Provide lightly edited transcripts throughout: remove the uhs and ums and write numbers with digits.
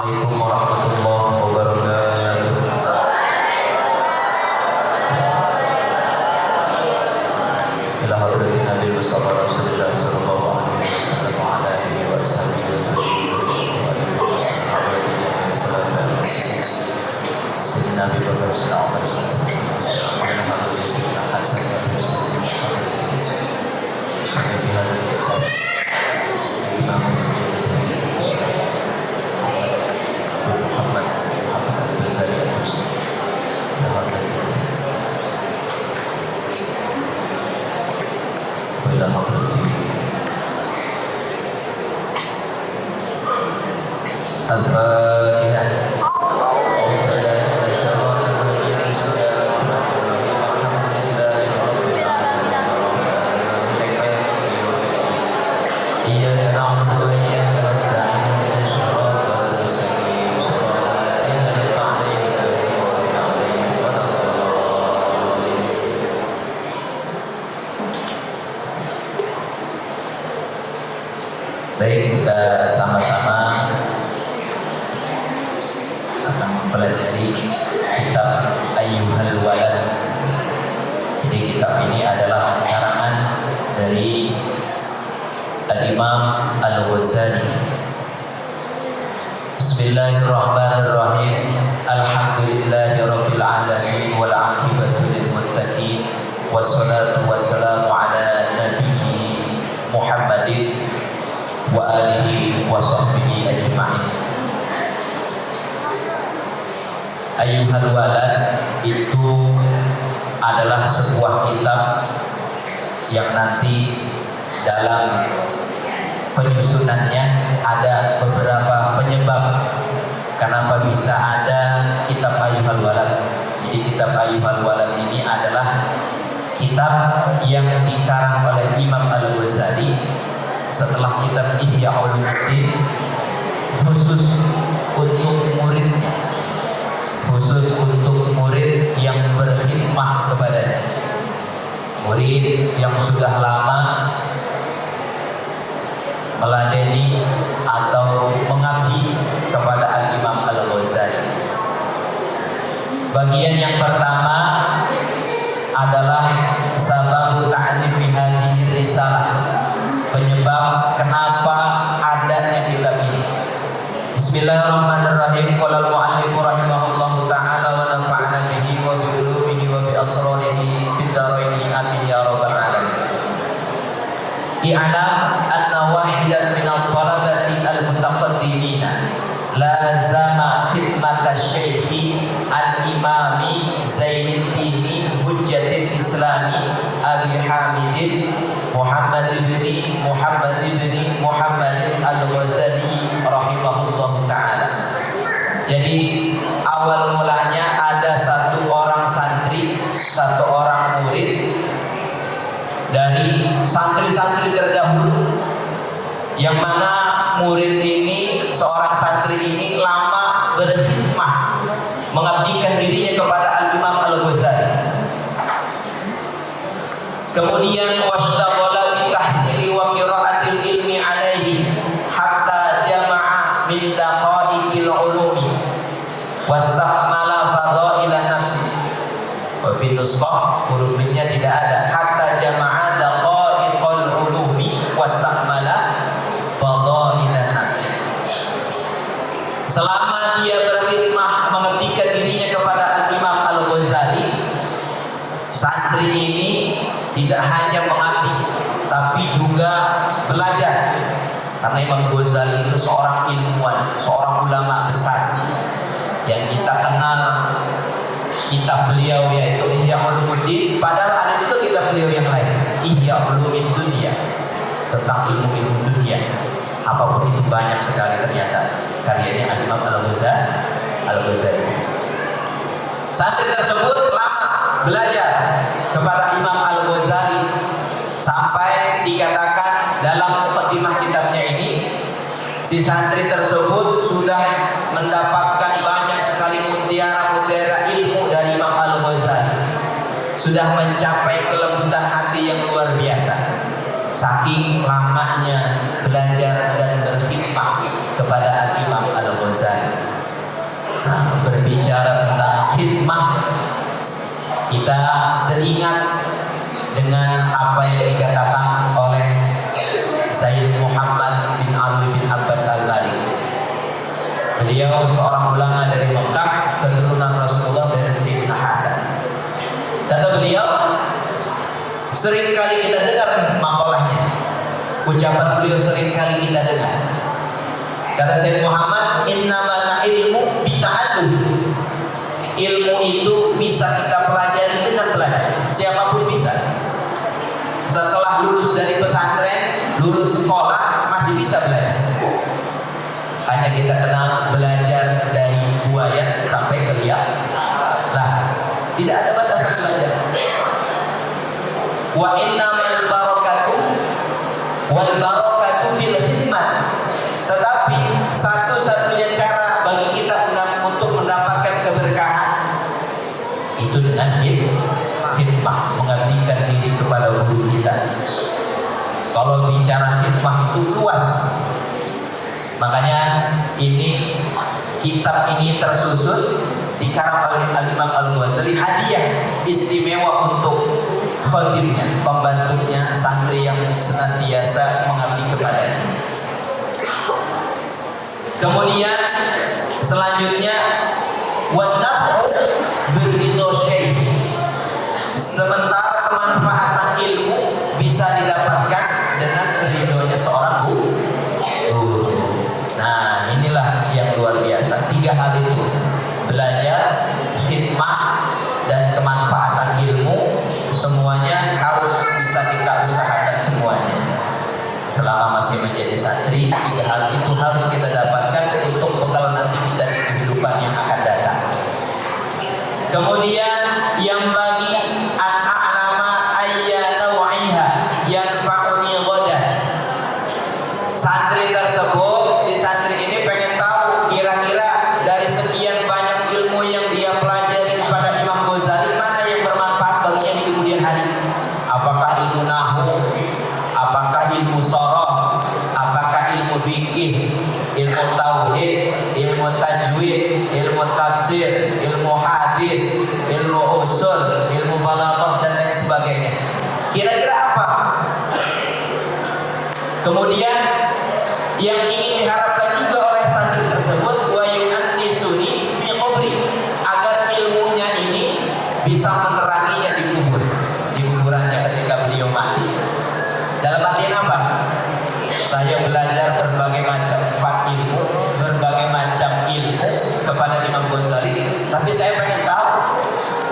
Assalamualaikum warahmatullahi wabarakatuh. Ila hadratin Nabi Mustafa Rasulullah sallallahu alaihi wasallam wa ala alihi wa sahbihi Sayyidina Nabi Muhammad sallallahu alaihi wasallam Sayyidina Hasan wa Hussein Sayyidina Imam Muhammad Al-Ghazali Al-Fatihah. Baik, kita sama-sama akan mempelajari kitab Ayyuhal Walad. Jadi kitab ini adalah karangan dari Al-Imam Al-Ghazali. Bismillahirrahmanirrahim. Alhamdulillahirabbil alamin wal 'aqibatu lil muttaqin wassalatu wassalamu ala nabiyyi Muhammadin wa alihi wa sahbihi ajma'in. Ayyuhal Walad itu adalah sebuah kitab yang nanti dalam penyusunannya ada beberapa penyebab kenapa bisa ada kitab Ayyuhal Walad. Jadi kitab Ayyuhal Walad ini adalah kitab yang dikarang oleh Imam Al-Ghazali setelah kitab Ihya Ulumuddin, khusus untuk muridnya, khusus untuk murid yang berkhidmah kepadanya, murid yang sudah lama meladeni atau mengabdi kepada Al-Imam Al-Ghazali. Bagian yang pertama adalah sababu ta'lifi hadhihi risalah, penyebab kenapa adanya kitab ini. Bismillahirrahmanirrahim. Qala al-mu'allif rahimahullahu ta'ala wa nafa'ana bihi wa bi ulumihi wa bi asrarihi fid dharain amin ya rabbal alamin. I'lam anna wahidan min at-talabati al-mutaqaddimina lazama khidmat asy-syaikh al-imami Zainuddin Hujjatul Islami Abi Hamidin Muhammad ibn Muhammad Al-Ghazali rahimahullahu ta'ala. Jadi awal mulanya ada satu orang santri, satu orang murid dari santri-santri terdahulu, yang mana murid ini, seorang santri ini lama berkhidmah mengabdikan dirinya kepada Al-Imam Al-Ghazali. Kemudian washtaghala bi tahsili wa qiraatil ilmi alaihi hatta jama'a min daqaiqil ulumi wastakmala fadailan nafsi. Wa fi nuskhah hurufnya tidak ada, hatta jama'a daqaiqil ulumi wastakmala fadailan nafsi. Selama dia berkhidmah mengabdikan dirinya kepada Al-Imam Al-Ghazali, santri ini tidak hanya mengabdi tapi juga belajar, karena Imam Ghazali itu seorang ilmuwan, seorang ulama besar yang kita kenal kitab beliau yaitu Ihya Ulumuddin. Padahal ada juga kitab beliau yang lain, Ihya Ulumuddin, tentang ilmu-ilmu dunia. Apapun itu banyak sekali ternyata karyanya Imam Al-Ghazali. Santri tersebut lama belajar kepada Imam Al-Ghazali sampai dikatakan dalam mukadimah kitabnya ini, si santri tersebut sudah mendapatkan banyak sekali mutiara-mutiara ilmu dari Imam Al-Ghazali, sudah mencapai kelembutan hati yang luar biasa saking lamanya belajar dan berkhidmah kepada Al-Imam Al-Ghazali. Nah, berbicara tentang khidmah, kita teringat dengan apa yang dikatakan oleh Sayyid Muhammad bin Ali bin Abbas Al-Bari. Beliau seorang ulama dari Mekah, keturunan Rasulullah dari Sayyidina Hasan. Kata beliau, sering kali kita dengar makolahnya, ucapan beliau sering kali kita dengar. Kata Sayyid Muhammad, innamal ilmu bita'allum. Ilmu itu bisa kita pelajari dengan belajar. Siapapun bisa. Setelah lulus dari pesantren, lulus sekolah, masih bisa belajar. Hanya kita kenal belajar dari buaya sampai ke liar. Nah, tidak ada batasan belajar. Wa innamal barakatu wal barakatu bil khidmah. Tetapi satu-satunya cara bagi kita untuk mendapatkan keberkahan itu dengan khidmah, mengabdikan diri kepada guru kita. Kalau bicara khidmah itu luas. Makanya ini kitab ini tersusun dikarang oleh Al-Imam Al-Ghazali, hadiah istimewa untuk khadirnya, pembantunya, santri yang senantiasa mengabdi kepadanya. Kemudian selanjutnya wan-naf'u biridho syekh. Sementara kemanfaatan ilmu bisa didapatkan dengan ridhonya seorang guru. Nah, inilah yang luar biasa. 3 hal itu: belajar, khidmah, dan kemanfaatan ilmu. Semuanya harus bisa kita usahakan semuanya. Selama masih menjadi santri, 3 hal itu harus kita dapatkan untuk bekal nanti mencari kehidupan yang akan datang. Kemudian yang bagi an-a'lama ayyana wa'iha yanfa'uni ghadan. Santri tersebut, si santri ini pengen tahu kira-kira dari sekian banyak ilmu yang dia pelajari pada Imam Ghazali, mana yang bermanfaat baginya di kemudian hari. Apakah ilmu nahwu, apakah ilmu sharah, apakah ilmu fikih, ilmu tauhid, ilmu tajwid, ilmu tafsir, ilmu hadis, ilmu usul, ilmu balaghah, dan lain sebagainya. Kira-kira apa? Kemudian yang ingin diharapkan juga oleh santri tersebut, wa yu'annisuni fi qabri, agar ilmunya ini bisa meneranginya di kubur, di kuburannya ketika beliau mati. Dalam artian apa? Saya belajar berbagai macam ilmu, berbagai macam ilmu kepada Imam Ghazali, tapi saya pengen tahu,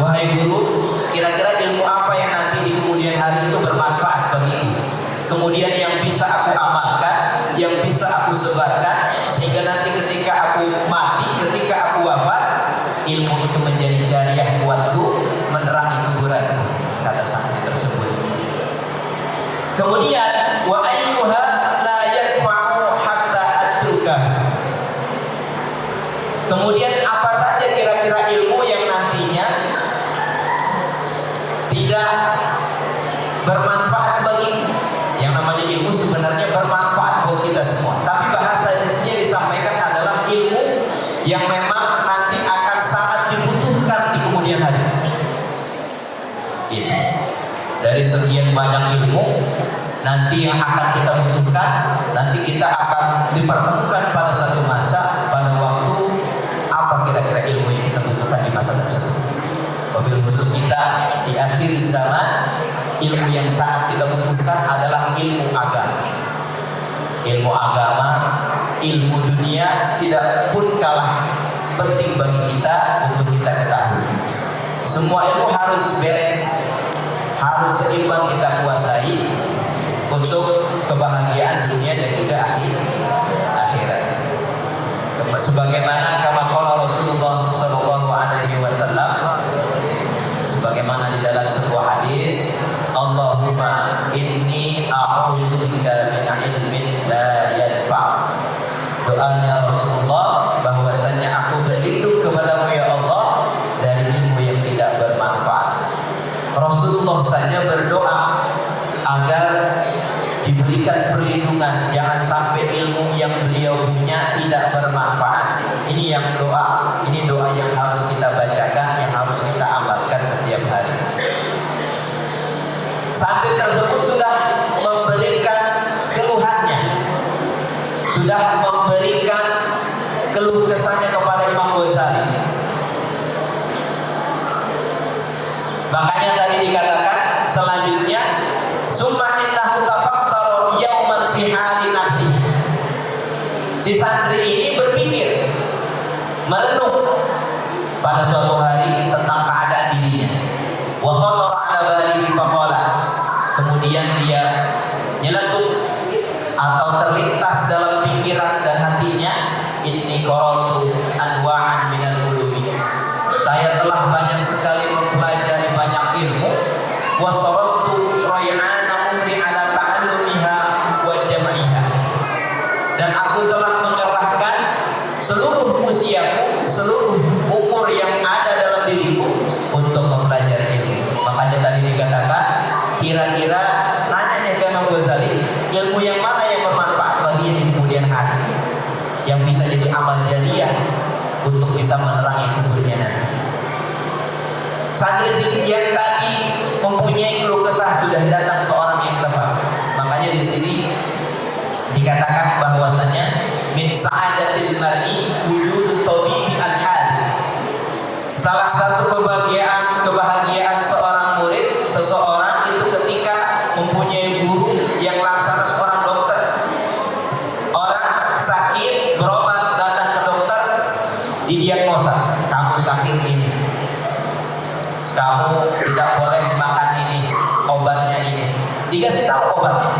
wahai guru, kira-kira ilmu apa yang nanti di kemudian hari itu bermanfaat bagiku, kemudian yang bisa aku amalkan, yang bisa aku sebarkan, sehingga nanti ketika aku mati, ketika aku wafat, ilmu itu menjadi jariah buatku menerangi kuburanku, kata santri tersebut. Kemudian wa ayyuha la yanfa'u hatta atruka. Kemudian apa saja kira-kira ilmu yang nantinya tidak bermanfaat bagi. Yang namanya ilmu sebenarnya bermanfaat buat kita semua, tapi bahasa di sini disampaikan adalah ilmu yang memang nanti akan sangat dibutuhkan di kemudian hari. Ini dari sekian banyak ilmu nanti yang akan kita butuhkan, nanti kita akan dipertemukan pada satu masa, pada waktu apa kira-kira ilmu yang kita butuhkan di masa tersebut. Wabil khusus kita di akhir zaman, ilmu yang sangat kita butuhkan adalah ilmu agama. Ilmu agama, ilmu dunia tidak pun kalah penting bagi kita untuk kita ketahui. Semua ilmu harus balance, harus seimbang kita kuasai untuk kebahagiaan dunia dan juga akhirat. Sebagaimana kama qala Rasulullah sallallahu alaihi wasallam, sebagaimana di dalam sebuah hadis, Allahumma inni a'udzubika min ilmin la yanfa'. Doanya Rasulullah bahwasanya aku berlindung kepadamu ya Allah dari ilmu yang tidak bermanfaat. Rasulullah saja berdoa agar diberikan perlindungan, jangan sampai ilmu yang beliau punya Makanya tadi dikatakan selanjutnya, summa innahu tafakkara yauman fi hali nafsi. Si santri ini berpikir, merenung pada suatu hari tentang keadaan dirinya. Wa khatara ala balihi faqala. Kemudian dia nyeletuk atau terlintas dalam pikiran dan hatinya, inni qara'tu anwa'an minal ulumi. Saya telah banyak sekali mempelajari banyak ilmu. Wa saraftu ray'ana umri ala ta'allumiha wa jam'iha. Dan aku telah mengerahkan seluruh usiaku, seluruh umur yang ada dalam diriku untuk mempelajari ilmu. Makanya tadi dikatakan, kira-kira nanya ke Imam Ghazali, ilmu yang mana yang bermanfaat baginya di kemudian hari, yang bisa jadi amal jariah untuk bisa menerangi kuburnya nanti. Santri yang tadi mempunyai keluh kesah sudah datang ke orang yang tepat. Makanya di sini dikatakan bahwasanya min sa'adatil mar'i wujudut tabibi al-hadir. Salah satu kebahagiaan seorang murid, seseorang itu ketika mempunyai guru yang laksana seorang dokter. Orang sakit, berobat, datang ke dokter, didiagnosa, kamu sakit ini, kamu tidak boleh makan ini, obatnya ini, dikasih tahu obatnya.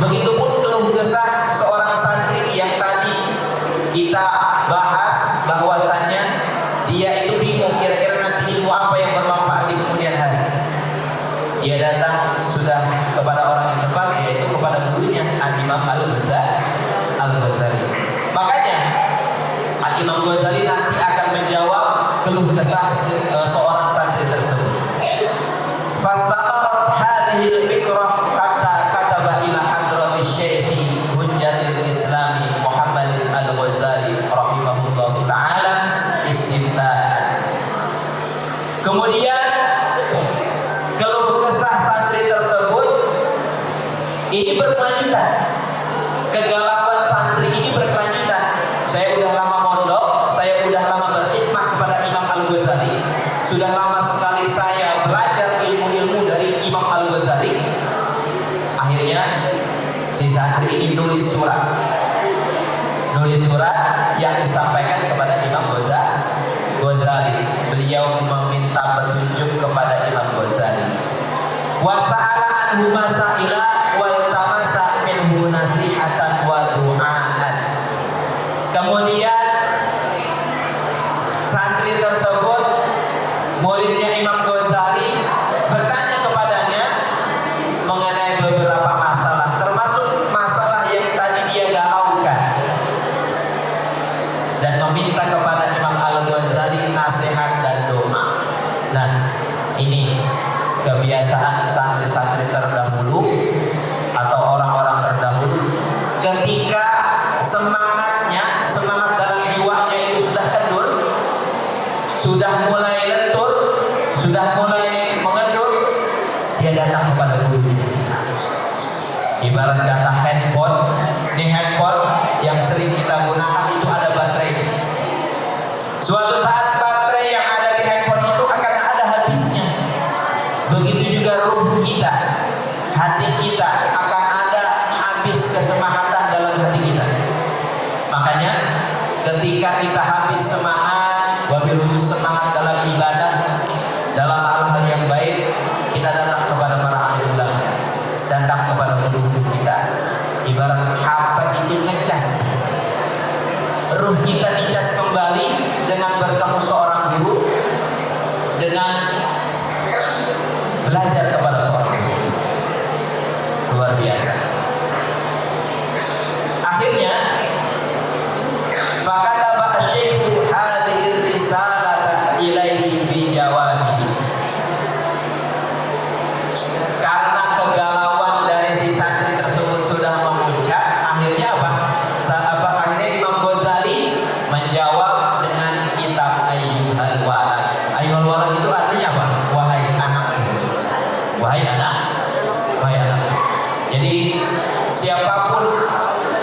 Begitupun keluh kesah seorang santri yang tadi kita bahas, bahwasannya dia itu bingung kira-kira nanti ilmu apa yang bermanfaat di kemudian hari. Dia datang sudah kepada orang yang tepat, yaitu kepada gurunya Al-Imam Al-Ghazali. Makanya Al-Imam Ghazali nanti akan menjawab keluh kesah seorang santri tersebut. Fastamarat hadhihi al-fikrah hatta kataba ila hadrati Syekh Hujjatul Islam Muhammad Al-Ghazali rahimahullahu taala istifta. Kemudian keluh kesah santri tersebut ini berkelanjutan. Kegalauan santri ini berkelanjutan. Saya udah lama mondok, saya udah lama berkhidmah kepada Imam Al-Ghazali, sudah lama sekali saya belajar ilmu-ilmu dari Imam Al-Ghazali. Akhirnya si santri ini nulis surat yang disampaikan kepada Imam Ghazali. Beliau meminta petunjuk kepada Imam Ghazali. Wa sa'ala anhu masaila wal tamasa minhu nasihatan wa du'aan. Kemudian santri tersebut, muridnya Imam Ghazali, bertanya kepadanya mengenai beberapa masalah, termasuk masalah yang tadi dia galaukan, dan meminta kepada Imam Al-Ghazali nasihat dan doa. Nah, ini kebiasaan santri-santri terdahulu atau orang-orang terdahulu, ketika semangat dalam jiwanya itu sudah kendur, sudah mulai lentur, sudah mulai mengendur, dia datang kepada gurunya. Ibarat kata handphone, di handphone yang sering kita gunakan itu ada baterai. Suatu saat baterai yang ada di handphone itu akan ada habisnya. Begitu juga ruh kita, hati kita akan ada habis kesemangatan dalam hati kita. Makanya ketika kita habis semangat, wabil khusus semangat dalam ibadah, dalam hal-hal yang baik, kita datang kepada para alim ulama, datang kepada guru kita. Ibarat HP itu ngecas, ruh kita dicas kembali dengan bertemu seorang guru, dengan belajar kepada seorang guru. Luar biasa. Akhirnya fakataba asy-syaikh hadhihi risalata ilaihi bi jawabihi. Karena kegalauan dari si santri tersebut sudah memuncak, akhirnya apa? Akhirnya Imam Ghazali menjawab dengan kitab Ayyuhal Walad. Ayyuhal Walad itu artinya apa? Wahai anak. Wahai anak. Wahai anak. Jadi siapapun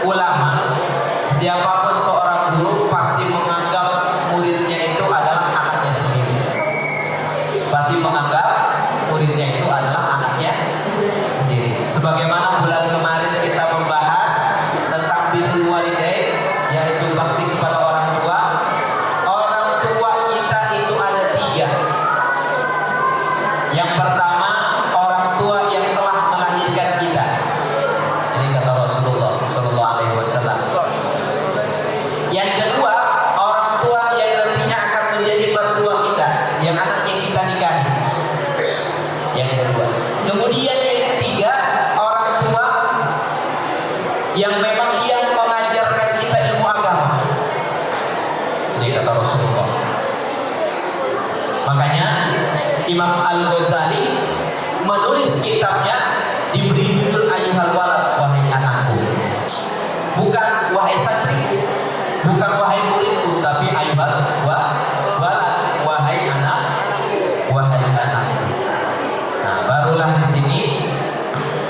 ulama, siapapun seorang guru pasti menganggap muridnya itu adalah anaknya sendiri. Pasti menganggap yang anaknya kita nikahi. Yang kedua. Kemudian yang ketiga, orang tua yang memang dia mengajarkan kita ilmu agama. Ini kata Rasulullah. Makanya Imam Al-Ghazali menulis kitabnya diberi judul Ayyuhal Walad, wahai anakku. Bukan wahai santri, bukan wahai muridku, tapi Ayyuhal Walad, wahai anak, wahai anakku. Nah, barulah di sini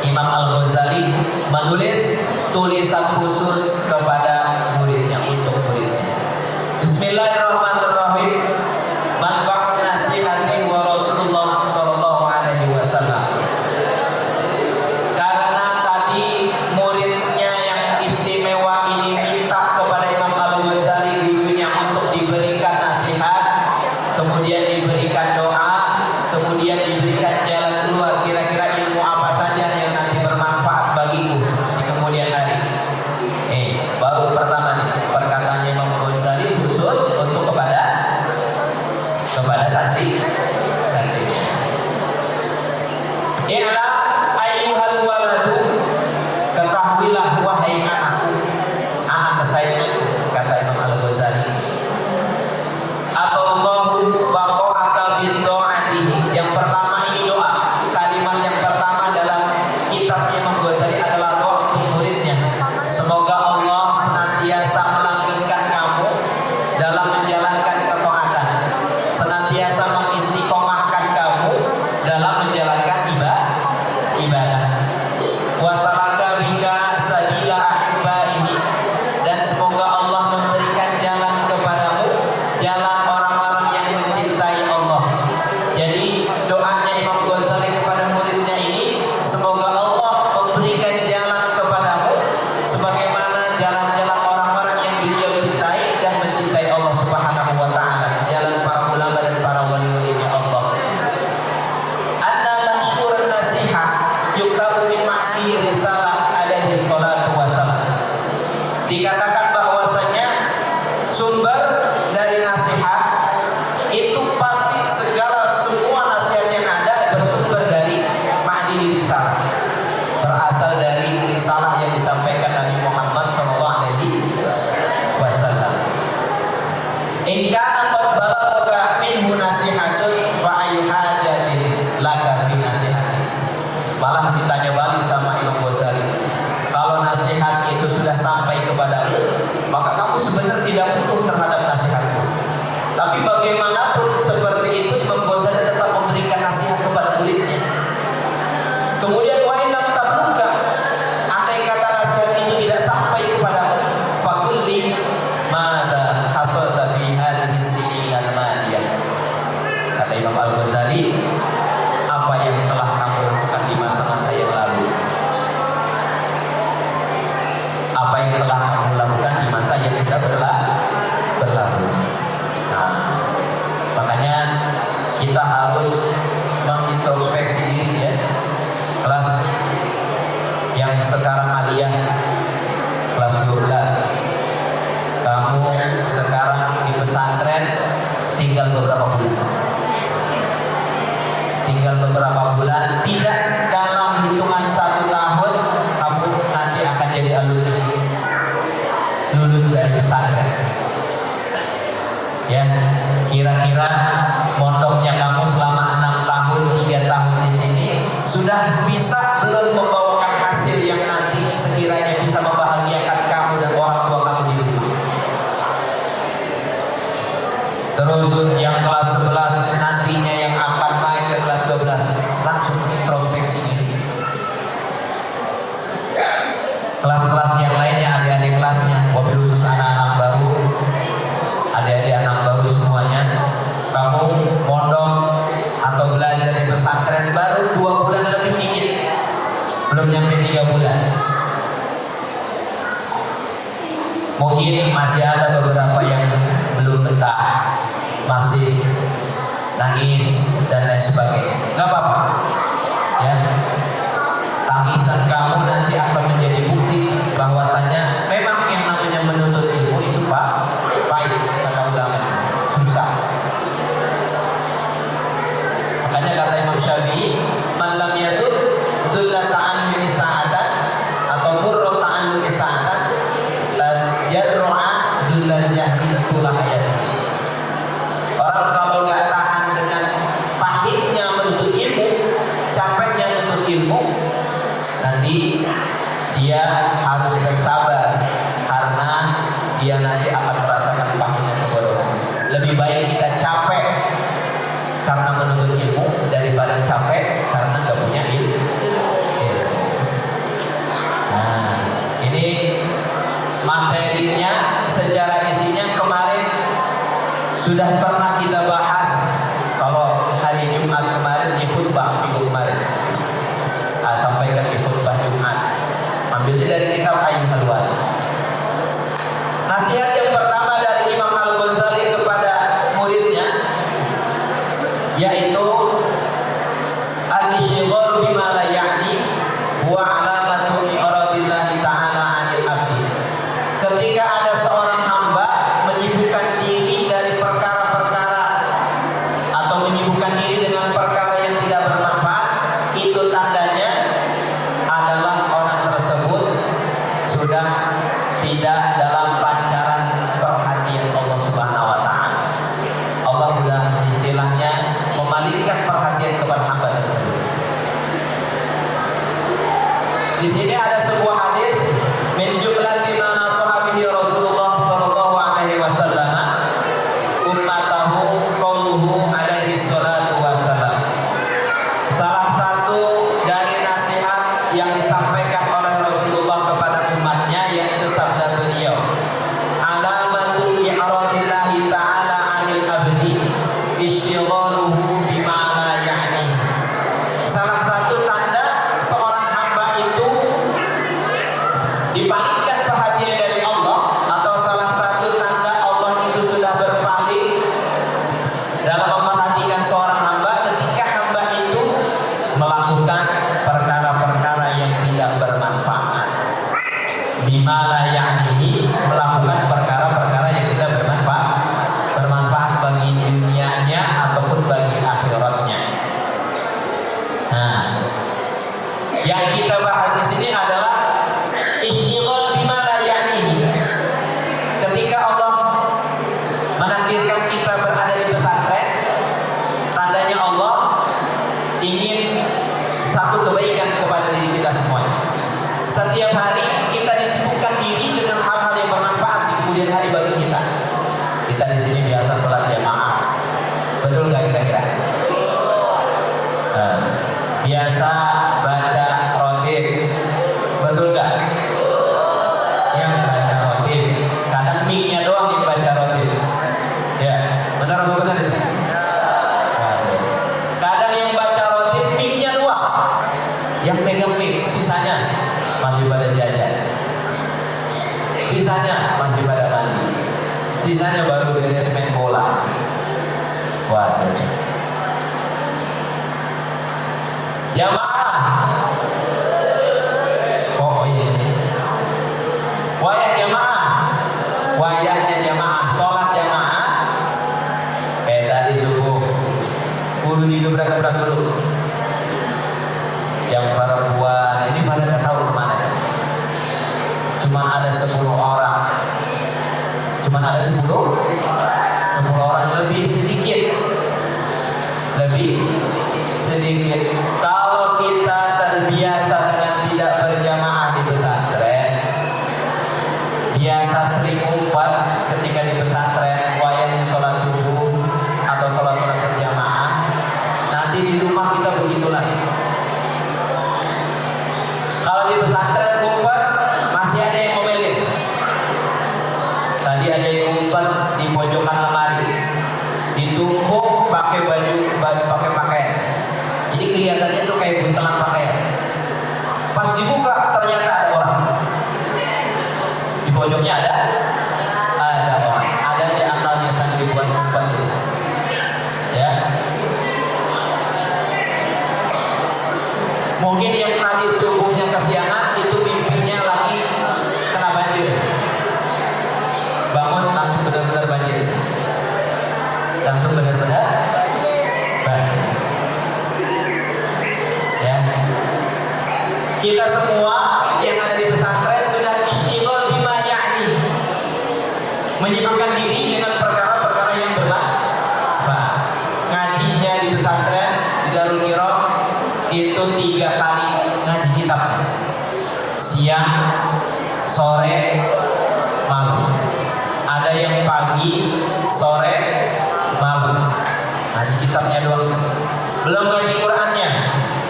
Imam Al-Ghazali menulis tulisan khusus kepada muridnya, untuk muridnya. Bismillahirrahmanirrahim. Manfaat nasihatin wa Rasulullah sallallahu alaihi wasallam. Karena tadi muridnya yang istimewa ini minta kepada Imam Al-Ghazali gurunya untuk diberikan nasihat, kemudian diberikan doa, kemudian diberikan jalan keluar, kira-kira ilmu apa saja yang nanti bermanfaat bagiku di kemudian hari. Baru pertama nih perkataannya Imam Al-Ghazali khusus untuk kepada santri. I'lam ayyuhal waladu, ketahuilah wahai anakku, anak kesayanganku, kata Imam Al-Ghazali. Allahu baqa'aka bil do'atihi. Yang pertama ini doa. Kalimat yang pertama dalam kitabnya Imam Ghazali adalah doa untuk muridnya. Semoga Allah senantiasa melanggengkan kamu dalam menjalankan ketaatan, senantiasa mengistiqomahkan kamu dalam menjalankan ibadah. Wasalaka bika sabila ahibbaihi, dan semoga Allah memberikan jalan kepadamu, jalan orang-orang yang mencintai Allah. Jadi doanya Imam Ghazali kepada muridnya ini, semoga Allah memberikan jalan kepadamu sebagaimana jalan-jalan orang-orang yang beliau cintai dan mencintai Allah Subhanahu wa taala, jalan para ulama dan para wali-walinya Allah. Anna mansyurun nasihat yuktabu min ma'ni risalah alaihi salatu wassalam. Dikatakan bahwasanya sumber dari nasihat itu pasti semua nasihat yang ada bersumber dari ma'ni risalah, berasal dari risalah yang disampaikan Nabi Muhammad SAW. In kana qad balagha minhu nasihatun fa ayyu hajatin laka fi nasihati. Malah ditanya balik sama Imam Ghazali, kalau nasihat itu sudah sampai kepadamu, maka kamu sebenarnya tidak butuh terhadap nasihatku. Tapi bagaimanapun seperti itu, Imam Ghazali tetap memberikan nasihat kepada muridnya. Kemudian wa in lam tabluka, andai kata nasihat itu tidak sampai kepadamu, fakulli madza hasalta fi hadhihi sinin al-madiyah. Kata Imam Al-Ghazali, apa yang telah kamu lakukan di masa-masa yang lalu? Apa yang telah kamu lakukan di masa yang sudah berlalu? Nah, makanya kita harus mengintrospeksi diri ya. Kelas yang sekarang aliyah kelas 12, kamu sekarang di pesantren tinggal beberapa bulan, tidak dalam hitungan 1 tahun kamu nanti akan jadi alumni, lulus dari pesantren. Ya, kira-kira mondoknya kamu selama 6 tahun, 3 tahun di sini sudah bisa belum membawakan hasil yang nanti sekiranya bisa membahagiakan kamu dan orang tua kamu di rumah. Terus yang kelas 11 nantinya yang akan naik ke kelas 12, langsung introspeksi diri. Kelas-kelas yang lainnya, adik-adik kelasnya, wabil khusus anak-anak baru, adik-adik anak baru semuanya, kamu mondok atau belajar di pesantren baru 2 bulan lebih dikit, belum nyampe 3 bulan. Mungkin masih ada beberapa yang belum betah, masih nangis dan lain sebagainya. Gak apa-apa ya, tangisan kamu nanti akan menjadi bukti bahwasanya memang yang namanya menuntut ilmu itu pahit, kata ulama, susah. sudah pernah kita bahas kalau hari Jumat kemarin di khutbah minggu kemarin. Sampaikan di khutbah Jumat. Ambilnya dari kitab Ayyuhal Wali. Nasihat yang pertama dari Imam Al-Ghazali kepada muridnya yaitu al-isyghal bima la ya'ni wa alamatu iradillahi ta'ala 'anil 'abdi. Ketika ada seorang hamba menyibukkan diri dari perkara-perkara atau menyibukkan diri dengan perkara yang tidak bermanfaat, itu tandanya adalah orang tersebut sudah tidak dalam pancaran perhatian Allah Subhanahu wa taala. Allah sudah istilahnya memalingkan perhatian kepada hamba tersebut. Di sini ada sebuah hadis min jumlati ma nasahabihi Rasulullah sallallahu alaihi wasallam ummatahu qauluhu alaihi salatu wasallam. Salah satu dari nasihat yang disampaikan oleh Rasulullah kepada umatnya yaitu sabda beliau, alamatu i'radillahi ta'ala 'anil 'abdi isyghaluhu bima la ya'ni. Salah satu tanda seorang hamba itu dipalingkan perhatian dari Allah, atau salah satu tanda Allah itu sudah berpaling dalam memperhatikan seorang hamba ketika hamba itu melakukan perkara-perkara yang tidak bermanfaat. Bima la ya'nihi, melakukan perkara-perkara yang tidak bermanfaat bagi dunianya ataupun bagi akhiratnya. Nah, yang kita bahas di sini adalah isyghal bima la ya'nihi. Ketika Allah menakdirkan kita berada di pesantren, tandanya Allah ingin satu kebaikan kepada diri kita semuanya. Setiap hari kita disibukkan diri dengan hal-hal yang bermanfaat di kemudian hari bagi kita. Kita di sini biasa sholat jamaah, betul nggak kira-kira? Biasa baca rotib, betul nggak? Yang baca rotib, kadang mic-nya doang yang baca rotib. Ya, benar apa benar sih? Kadang yang baca rotib mic-nya doang, yang pegang mic, sisanya masih pada jajan, sisanya masih pada mandi, sisanya baru beres main bola. Waduh. Jamaah. Oh iya. Wayah jamaah. Wayahnya jamaah, sholat jamaah. Tadi subuh kudu digebrak-gebrak dulu. Yang perempuan ini pada nggak tahu kemana. Cuma ada 10 orang. Cuma ada 10 orang, lebih sedikit. Kalau kita terbiasa dengan tidak berjamaah di pesantren, biasa sering umpat ketika di pesantren, wayangnya sholat subuh atau sholat-sholat berjamaah, nanti di rumah kita begitu lagi. Kalau di pesantren umpat masih ada yang ngomelin. Tadi ada yang umpat di pojokan lemari, ditumpuk pakai baju pakai pakaian. Jadi kelihatannya tuh kayak buntelan pakaian. Pas dibuka ternyata ada orang. Di pojoknya ada orang. Ada di akalnya santriwan umpat itu. Ya. Mungkin yang tadi subuhnya kesiangan itu mimpinya lagi kena banjir. Bangun langsung benar-benar banjir. Langsung benar-benar banjir. Ya. Kita semua yang ada di pesantren sudah isyghal bima ya'ni, menyibukkan diri dengan perkara-perkara yang bermanfaat. Ngajinya di pesantren di Darul Qiraah itu 3 kali ngaji kitab. Siang, sore, malam. Ada yang pagi, sore, malam. Ngaji kitabnya doang. Belum ngaji Qur'annya.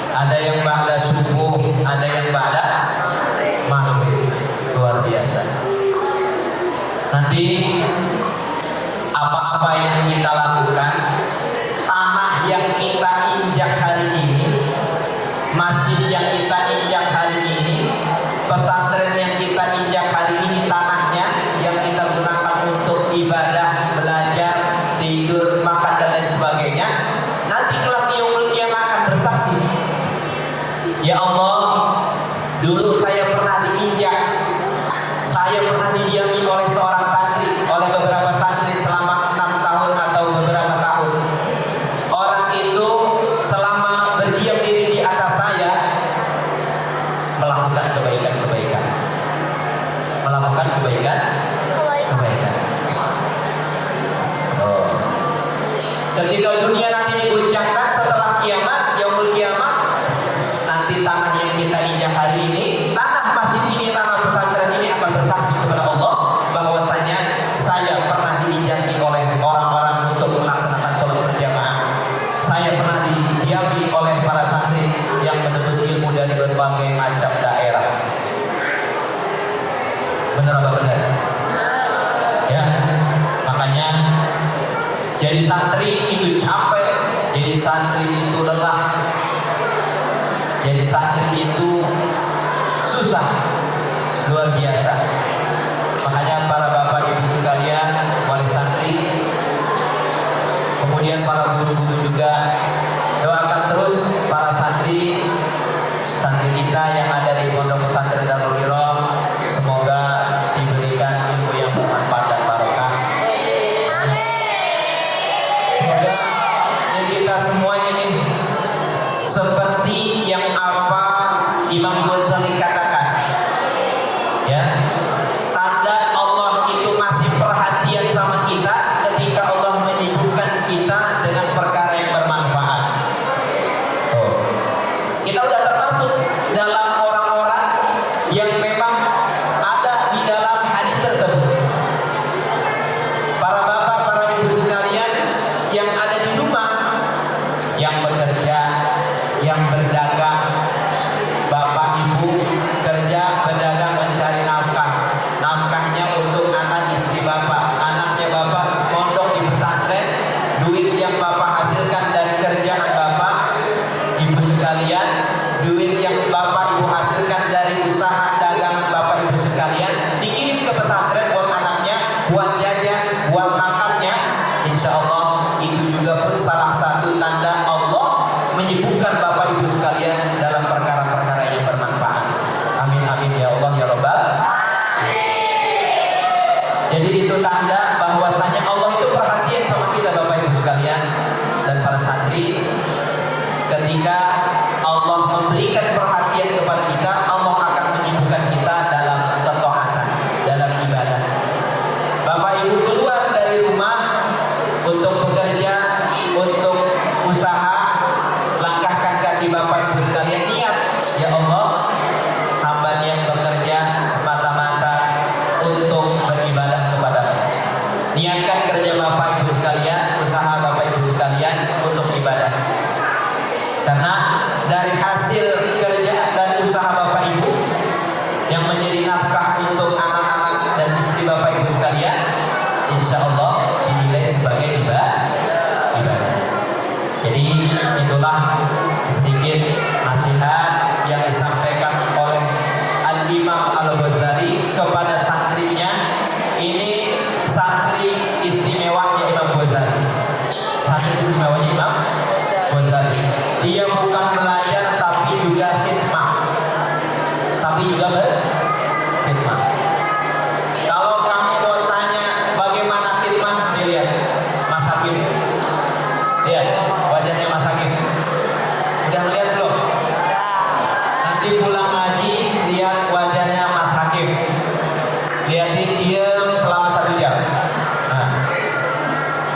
Ada yang ba'da subuh, ada yang ba'da maghrib. Luar biasa. Nanti apa-apa yang kita yang kita injak hari ini, pesantren yang kita injak hari ini, tanahnya yang kita gunakan untuk ibadah, belajar, tidur, makan dan lain sebagainya, nanti kelak di yaumul qiyamah akan bersaksi, ya Allah, dulu saya pernah diinjak, saya pernah didiami oleh seorang santri, oleh beberapa santri selama 6 tahun atau beberapa tahun. Orang itu selama berdiam diri di atas saya melakukan kebaikan-kebaikan, melakukan kebaikan-kebaikan. Oh. Ketika dunia nanti diguncangkan setelah kiamat, yaumul kiamat, nanti tanah yang kita injak hari ini, tanah masjid ini, tanah pesantren ini akan bersaksi kepada Allah bahwasanya saya pernah diinjaki oleh orang-orang untuk melaksanakan sholat berjamaah. Saya pernah didiami oleh para santri yang menuntut ilmu dari berbagai macam daerah. Benar apa benar? Ya, makanya jadi santri itu capek, jadi santri itu lelah, jadi santri itu susah, luar biasa. Makanya para bapak ibu sekalian, wali santri, kemudian para guru-guru juga, doakan terus para santri kita yang ada di pondok pesantren Darul Kiram, semoga diberikan ilmu yang bermanfaat dan barokah. Semoga kita semuanya ini seperti yang apa Imam Ghazali katakan, ya, tanda Allah itu masih perhatian sama kita ketika Allah menyibukkan kita dengan perkara yang bermanfaat. Oh. Kita udah termasuk dalam orang-orang yang memang ada di dalam hadis tersebut. Para bapak, para ibu sekalian yang ada di rumah, yang bekerja, yang berdagang, bapak ibu kerja, berdagang, mencari nafkah, nafkahnya untuk anak istri bapak, anaknya bapak mondok di pesantren, duit yang bapak hasilkan dari kerjaan bapak, ibu sekalian, duit yang bapak ibu hasilkan dari usaha dagangan bapak ibu sekalian, dikirim ke pesantren buat anaknya, buat jajan, buat makannya. Insya Allah itu juga pun salah satu tanda Allah menyibukkan bapak ibu sekalian dalam perkara-perkara yang bermanfaat. Amin amin ya Allah ya Rabbal. Jadi itu tanda bahwasanya Allah itu perhatian sama kita bapak ibu sekalian dan para santri. Ketika Allah memberikan perhatian kepada kita, Allah akan menyibukkan kita dalam ketaatan, dalam ibadah. Bapak ibu keluar dari rumah untuk bekerja, untuk usaha, langkahkan kaki bapak ibu sekalian, niat, ya Allah, hamba yang bekerja semata-mata untuk beribadah kepadamu. Niatkan kerja bapak ibu sekalian, usaha bapak ibu sekalian untuk ibadah. Karena dari hasil kerja dan usaha bapak ibu yang menjadi nafkah untuk anak-anak dan istri bapak ibu sekalian, insya Allah dinilai sebagai ibadah. Jadi itulah sedikit nasihat yang disampaikan oleh Al-Imam Al-Ghazali kepada santrinya. Ini santri istimewanya Imam Ghazali, santri istimewanya Imam Ghazali. Dia bukan belajar tapi juga khidmah, berkhidmah. Kalau kamu mau tanya bagaimana khidmah, dilihat Mas Hakim, lihat wajahnya Mas Hakim. Udah melihat belum? Nanti pulang ngaji, lihat wajahnya Mas Hakim. Lihatin diam selama 1 jam. Nah,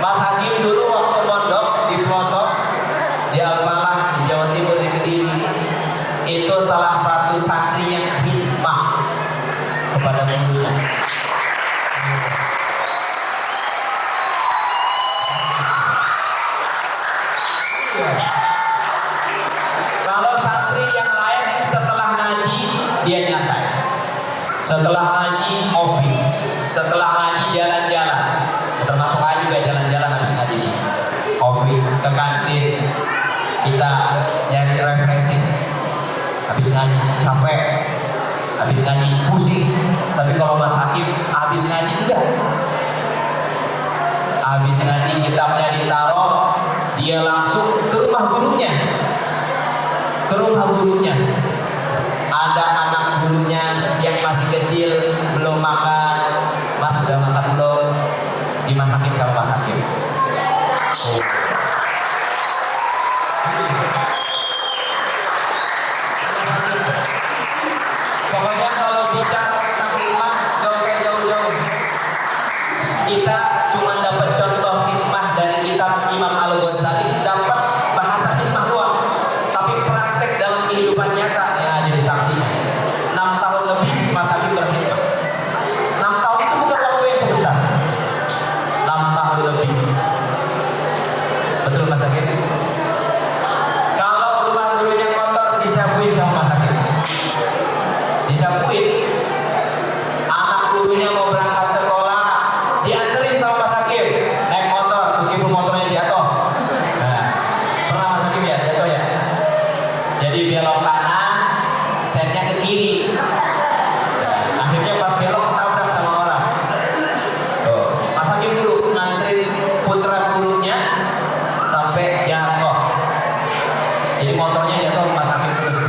Mas Hakim dulu waktu mondok di pelosok di Al-Falah, di Jawa Timur, di Kediri, itu salah satu santri yang khidmah kepada gurunya. Kalau santri yang lain setelah ngaji dia nyantai, setelah ngaji ngopi, setelah ngaji jalan-jalan, termasuk ngaji juga jalan-jalan habis ngaji, ngopi ke kantin, kita nyari refreshing. habis ngaji capek, habis ngaji pusing. Tapi kalau Mas Hakim habis ngaji enggak, habis ngaji kitabnya ditaruh, dia langsung ke rumah gurunya, ke rumah gurunya. Ada anak gurunya yang masih kecil belum makan, Mas sudah makan belum? Dimasakin sama Mas Hakim. Pokoknya kalau bicara tentang hikmah, gak usah jauh-jauh. Kita cuma dapat contoh hikmah dari kitab Imam Al-Ghazali, dapat bahasa hikmah doang. Tapi praktek dalam kehidupan nyata yang jadi saksinya. 6 tahun lebih Mas Hakim berhikmah. 6 tahun itu bukan waktu yang sebentar. 6 tahun lebih. Betul Mas Hakim? Kalau rumah gurunya kotor, disapuin sama Mas Hakim. Disapuin. Anak gurunya mau berangkat sekolah, dianterin sama Mas Hakim naik motor, meskipun motornya jatuh. Nah, pernah Mas Hakim ya jatuh ya? Jadi belok kanan, setnya ke kiri. Nah, akhirnya pas belok ketabrak sama orang. Tuh, Mas Hakim dulu nganterin putra gurunya sampai jatuh. Jadi motornya jatuh, Mas Hakim dulu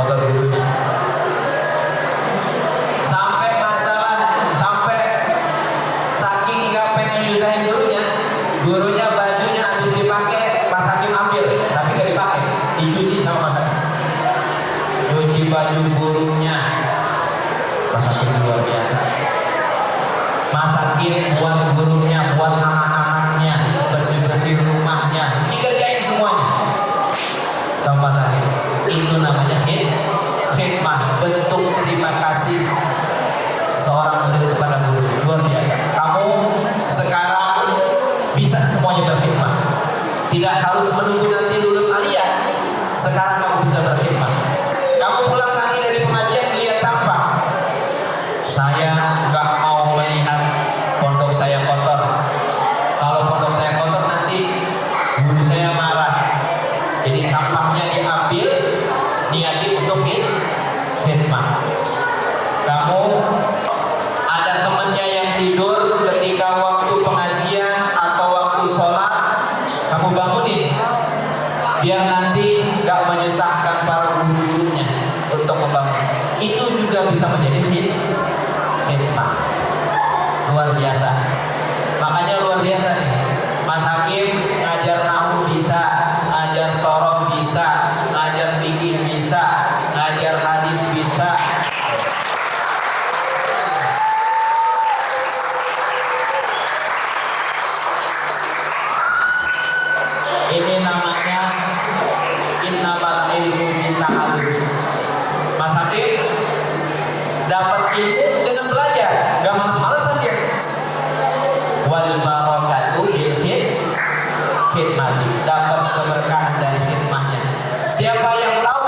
motor gurunya. Sampai saking nggak pengen nyusahin gurunya, bajunya habis dipakai, Mas Hakim ambil, tapi nggak dipakai, dicuci sama Mas Hakim. Cuci baju gurunya, Mas Hakim luar biasa. Mas Hakim buat gurunya, buat anak-anaknya, bersih-bersih rumahnya, dikerjain semuanya sama Mas Hakim. Itu namanya khidmah, bentuk terima kasih seorang murid kepada guru. Luar biasa. Kamu sekarang bisa semuanya berkhidmat. Tidak harus menunggu nanti lulus aliyah. Sekarang kamu bisa berkhidmat. Kamu pulang lagi dari pengajian lihat sampah. Saya nggak mau melihat pondok saya kotor. Kalau pondok saya kotor nanti guru saya marah. Jadi sampahnya diambil, niati untuk khidmat. Kamu ada temannya yang tidur ketika waktu pengajian atau waktu sholat, kamu bangunin, biar nanti gak menyusahkan para guru-gurunya untuk membangun. Itu juga bisa menjadi khidmah. Luar biasa. Makanya luar biasa nih, Mas Hakim ngajar nahwu bisa, ngajar sorof bisa, ngajar fikih bisa, ngajar hadis bisa. Ini namanya innamal ilmu bita'allum. Mas Hakim dapat ilmu dengan belajar, gak males-malesan dia. Wal barakatu bil khidmati, dapat keberkahan dari khidmahnya. Siapa yang tahu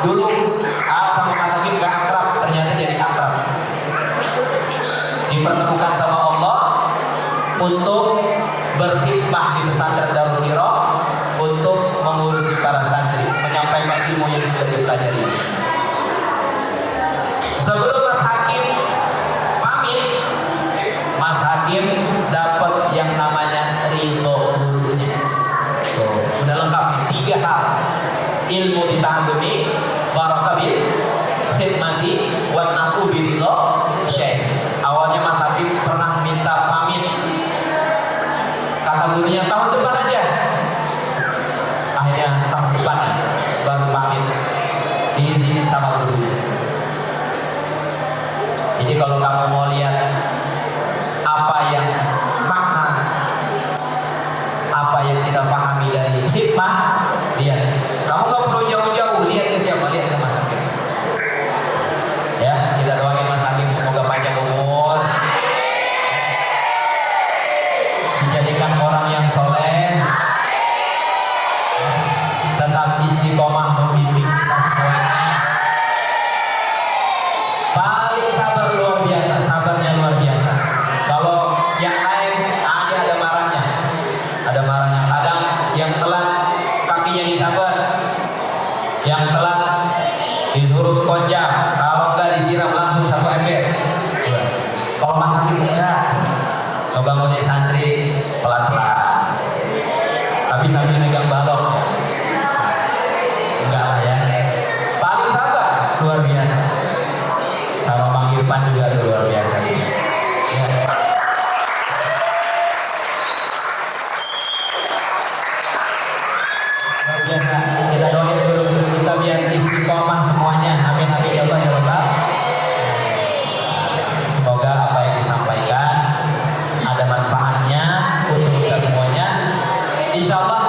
dulu sama Mas Hakim gak akrab, ternyata jadi akrab. Dipertemukan sama Allah untuk berkhidmah di pesantren Darul Hira, untuk mengurusi para santri, menyampaikan ilmu yang sudah dipelajari. Sebelum Mas Hakim pamit, Mas Hakim dapat yang namanya ridho gurunya. Udah lengkap 3 hal: ilmu dita'allumi, barakah bil khidmati, wa nafu biridho syekh. Awalnya Mas Hakim pernah minta pamit, kata gurunya tahun depan aja. Akhirnya tahun depan baru pamit, diizinin sama gurunya. Jadi kalau kamu mau lihat apa yang makna, apa yang kita pahami dari hikmah, lihat. Kamu gak perlu jauh-jauh, lihat ke siapa? Lihat ke Mas Hakim. Ya, kita doain Mas Hakim semoga panjang umur, dijadikan orang yang soleh, tetap istiqomah membimbing kita semuanya. Paling sabar luar biasa, sabarnya luar biasa. Kalau yang lain ada marahnya, kadang yang telat kakinya disabar, konjak, kalau enggak disiram langsung 1 ember. Kalau masak enggak, coba ngode santri pelan-pelan, tapi sambil megang balok. Enggak lah ya, paling sabar luar biasa. Sama Bang Irfan juga luar biasa ya. Luar biasa. Kita doain dulu kita biar istiqomah semuanya. Amin amin ya Allah ya Rabbal. Semoga apa yang disampaikan ada manfaatnya untuk kita semuanya. Insya Allah